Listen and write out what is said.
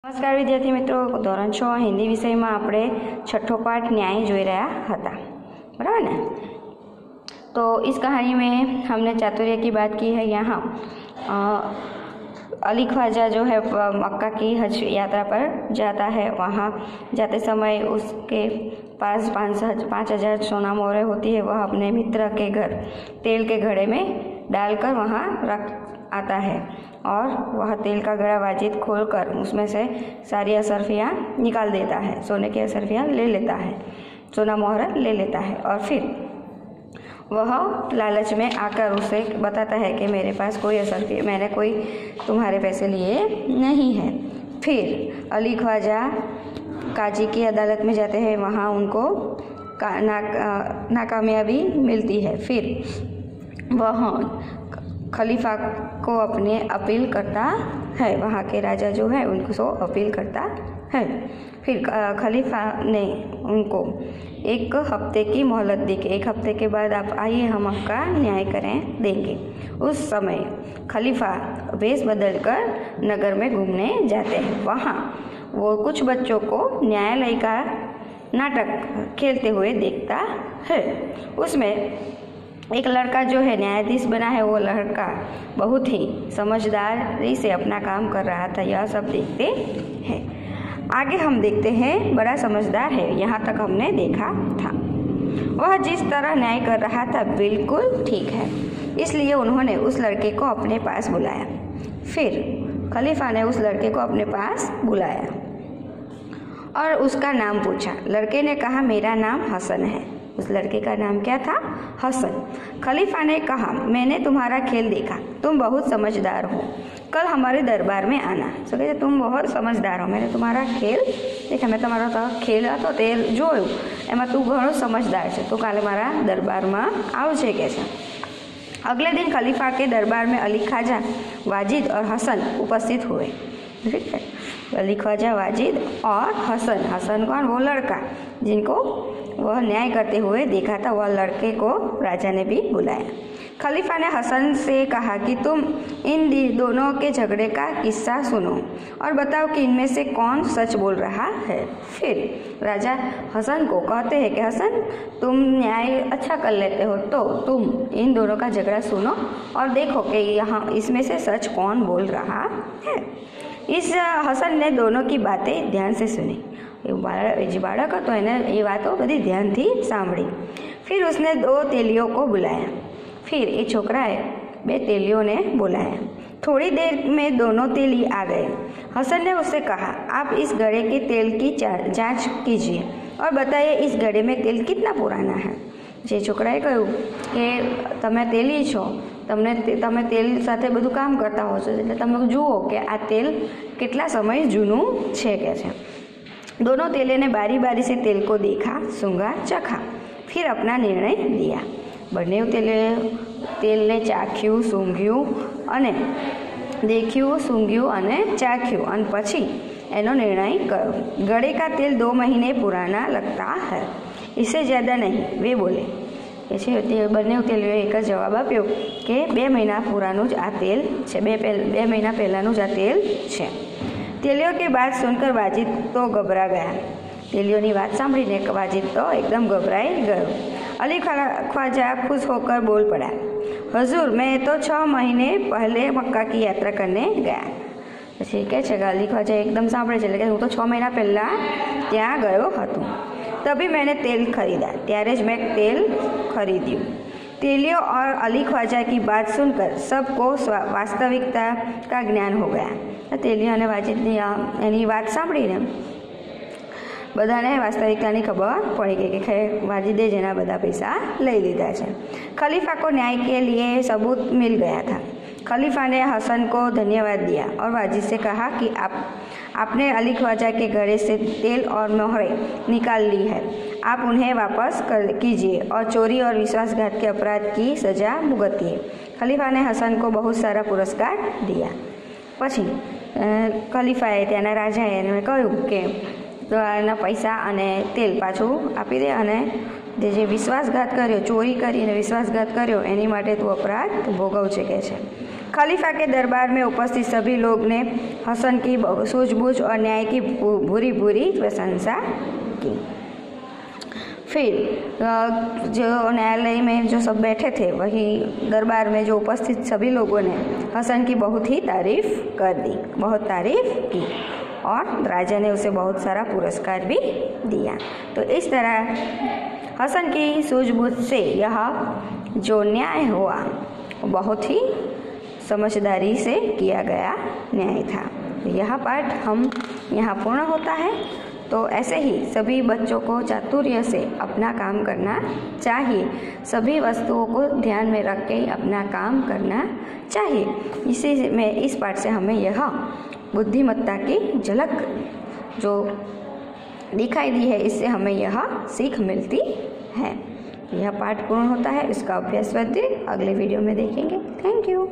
नमस्कार विद्यार्थी मित्रों, धोरण 6 हिंदी विषय में આપણે छठो पाठ न्याय જોઈ રહ્યા હતા, बराबर ना। तो इस कहानी में हमने चातुर्य की बात की है। यहाँ अली ख्वाजा जो है मक्का की हज यात्रा पर जाता है। वहाँ जाते समय उसके पास 5,000 सोना मोहरें होती है। वह अपने मित्र के घर तेल के घड़े में डालकर वहाँ रख आता है और वह तेल का घड़ा वाजिद खोलकर उसमें से सारी असरफियाँ निकाल देता है, सोने की असरफियाँ ले लेता है, सोना मोहर ले लेता है। और फिर वह लालच में आकर उसे बताता है कि मेरे पास कोई असरफिया, मैंने कोई तुम्हारे पैसे लिए नहीं है। फिर अली ख्वाजा काजी की अदालत में जाते हैं। वहाँ उनको नाकामयाबी मिलती है। फिर वह खलीफा को अपने अपील करता है, वहाँ के राजा जो है उनको अपील करता है। फिर खलीफा ने उनको 1 हफ्ते की मोहलत दी कि 1 हफ्ते के बाद आप आइए, हम आपका न्याय करें देंगे। उस समय खलीफा वेश बदलकर नगर में घूमने जाते हैं। वहाँ वो कुछ बच्चों को न्यायालय का नाटक खेलते हुए देखता है। उसमें एक लड़का जो है न्यायाधीश बना है, वो लड़का बहुत ही समझदारी से अपना काम कर रहा था। यह सब देखते हैं। आगे हम देखते हैं, बड़ा समझदार है, यहाँ तक हमने देखा था। वह जिस तरह न्याय कर रहा था बिल्कुल ठीक है, इसलिए उन्होंने उस लड़के को अपने पास बुलाया। फिर खलीफा ने उस लड़के को अपने पास बुलाया और उसका नाम पूछा। लड़के ने कहा मेरा नाम हसन है। उस लड़के का नाम क्या था? हसन। खलीफा ने कहा मैंने तुम्हारा खेल देखा, तुम बहुत समझदार हो, कल हमारे दरबार में आना। तो कहते तुम बहुत समझदार हो, मैंने तुम्हारा खेल देखा, मैं तुम्हारा खेल હતો તે જોયું, એમાં તું ઘણો समझदार છે, तो કાલે मारा दरबार में आवજે કે છે। अगले दिन खलीफा के दरबार में अली ख्वाजा, वाजिद और हसन उपस्थित हुए। ठीक है, अली ख्वाजा, वाजिद और हसन। हसन कौन? वो लड़का जिनको वह न्याय करते हुए देखा था, वह लड़के को राजा ने भी बुलाया। खलीफा ने हसन से कहा कि तुम इन दोनों के झगड़े का किस्सा सुनो और बताओ कि इनमें से कौन सच बोल रहा है। फिर राजा हसन को कहते हैं कि हसन, तुम न्याय अच्छा कर लेते हो, तो तुम इन दोनों का झगड़ा सुनो और देखो कि यहाँ इसमें से सच कौन बोल रहा है। इस हसन ने दोनों की बातें ध्यान से सुनी। बाળક હતો એને ये बातों बड़ी ध्यान थी सांभળી। फिर उसने 2 तेलियों को बुलाया। फिर ये छोकराए 2 तेलियों ने बुलाया। थोड़ी देर में दोनों तेली आ गए। हसन ने उससे कहा आप इस घड़े के तेल की जांच कीजिए और बताइए इस घड़े में तेल कितना पुराना है। जे छोकराए कह્યું કે તમે તેલી છો, તમે તેલ સાથે બધું કામ કરતા હો છો, એટલે તમે જુઓ કે આ તેલ કેટલા સમય જૂનું છે કે છે। दोनों तेले ने बारी बारी से तेल को देखा, सूंघा, चखा, फिर अपना निर्णय दिया। बने तेल ने चाख्यू, सूंघ्यू अने देख्यू, सूंघ्यू अने चाख्यू अने पछी एनो निर्णय करो। घड़े का तेल 2 महीने पुराना लगता है, इससे ज़्यादा नहीं, वे बोले। बने तेलियों एक जवाब आप्यो कि 2 महीना पुरानु ज आ तेल है, 2 महीना पहलानु ज आ तेल है। तेलियों की बात सुनकर वाजिद तो घबरा गया। तेलियों की बात सांभळीने वाजिद तो एकदम घबराई गयो। अली ख्वाजा खुश होकर बोल पड़ा, हजूर मैं तो 6 महीने पहले मक्का की यात्रा करने गया। पछी कहे छे अली ख्वाजा एकदम सांभळे छे, हूँ तो 6 महीना पहला त्यां गयो हतो, तभी मैंने तेल खरीदा, त्यारे ज मैं तेल खरीद्यू। तेलियों और अली ख्वाजा की बात सुनकर सबको वास्तविकता का ज्ञान हो गया। तेलियों ने वाजिदनी एनी बात सांभळीने बधाने वास्तविकतानी खबर पड़ी गई कि वाजिदे जेना बधा पैसा लई लीधा छे। खलीफा को न्याय के लिए सबूत मिल गया था। खलीफा ने हसन को धन्यवाद दिया और वाजिद से कहा कि आपने अली ख्वाजा के घड़े से तेल और मोहरें निकाल ली है, आप उन्हें वापस कीजिए और चोरी और विश्वासघात के अपराध की सजा भुगतिए। खलीफा ने हसन को बहुत सारा पुरस्कार दिया। पछी खलीफाए त्याना राजाए एने कह્યું કે तो एना पैसा अने तेल पाछू आपी दे अने जे विश्वासघात कर्यो, चोरी करीने विश्वासघात कर्यो एनी माटे तू अपराध भोगवજે કે છે। खलीफा के दरबार में उपस्थित सभी लोग ने हसन की सूझबूझ और न्याय की बुरी बुरी प्रशंसा की। फिर जो न्यायालय में जो सब बैठे थे, वही दरबार में जो उपस्थित सभी लोगों ने हसन की बहुत ही तारीफ कर दी, बहुत तारीफ की, और राजा ने उसे बहुत सारा पुरस्कार भी दिया। तो इस तरह हसन की सूझबूझ से यह जो न्याय हुआ बहुत ही समझदारी से किया गया न्याय था। यह पाठ हम यहाँ पूर्ण होता है। तो ऐसे ही सभी बच्चों को चातुर्य से अपना काम करना चाहिए, सभी वस्तुओं को ध्यान में रख के अपना काम करना चाहिए। इसी में इस पाठ से हमें यह बुद्धिमत्ता की झलक जो दिखाई दी है, इससे हमें यह सीख मिलती है। यह पाठ पूर्ण होता है। इसका अभ्यास अगले वीडियो में देखेंगे। Thank you.